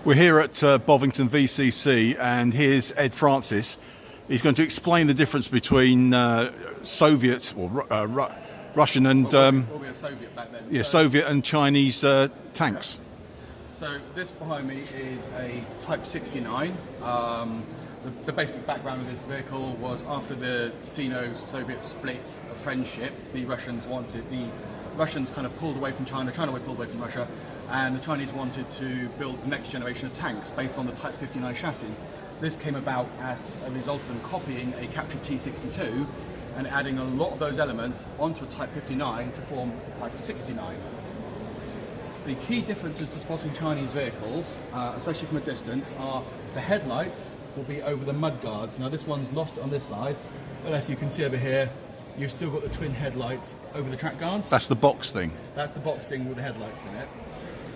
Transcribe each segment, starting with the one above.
We're here at Bovington VCC, and here's Ed Francis. He's going to explain the difference between Soviet or Russian and Soviet back then. Yeah, Soviet and Chinese tanks. So this behind me is a Type 69. The basic background of this vehicle was after the Sino-Soviet split of friendship, the Russians kind of pulled away from China, China pulled away from Russia, and the Chinese wanted to build the next generation of tanks based on the Type 59 chassis. This came about as a result of them copying a captured T-62 and adding a lot of those elements onto a Type 59 to form Type 69. The key differences to spotting Chinese vehicles, especially from a distance, are the headlights will be over the mud guards. Now this one's lost on this side, but as you can see over here, you've still got the twin headlights over the track guards. That's the box thing. That's the box thing with the headlights in it.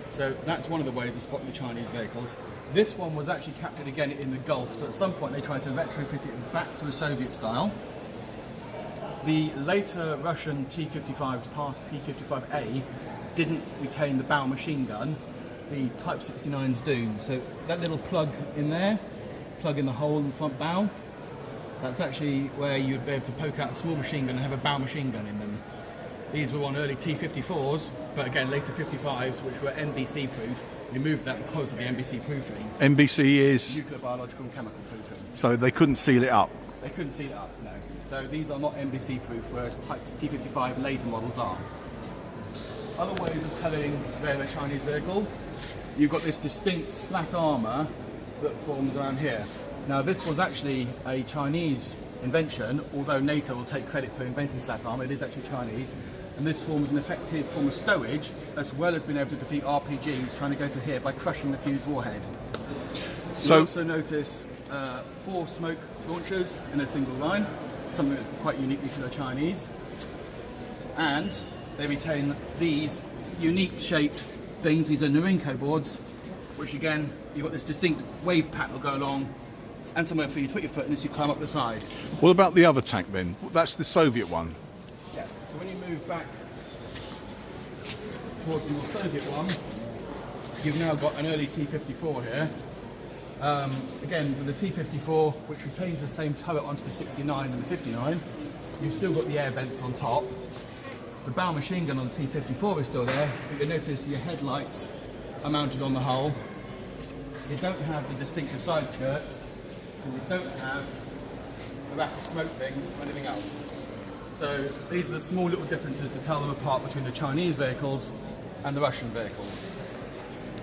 So that's one of the ways of spotting the Chinese vehicles. This one was actually captured again in the Gulf, so at some point they tried to retrofit it back to a Soviet style. The later Russian T-55s past T-55A didn't retain the bow machine gun. The Type 69s do. So that little plug in there, plug in the hole in the front bow, that's actually where you'd be able to poke out a small machine gun and have a bow machine gun in them. These were on early T-54s, but again later 55s, which were NBC proof. We moved that because of the NBC proofing. NBC is? Nuclear, biological and chemical proofing. So they couldn't seal it up? They couldn't seal it up, no. So these are not NBC proof, whereas Type T-55 later models are. Other ways of telling they're a Chinese vehicle, you've got this distinct slat armour that forms around here. Now this was actually a Chinese invention, although NATO will take credit for inventing slat armour, it is actually Chinese. And this forms an effective form of stowage, as well as being able to defeat RPGs trying to go through here by crushing the fused warhead. So you also notice 4 smoke launchers in a single line, something that's quite uniquely to the Chinese. And they retain these unique shaped things, these are Norinco boards, which again, you've got this distinct wave pattern that will go along, and somewhere for you to put your foot in as you climb up the side. What about the other tank then? That's the Soviet one. Yeah, so when you move back towards the more Soviet one, you've now got an early T-54 here. Again, with the T-54, which retains the same turret onto the 69 and the 59, you've still got the air vents on top. The bow machine gun on the T-54 is still there, but you'll notice your headlights are mounted on the hull. You don't have the distinctive side skirts, and you don't have the rapid smoke things or anything else. So these are the small little differences to tell them apart between the Chinese vehicles and the Russian vehicles.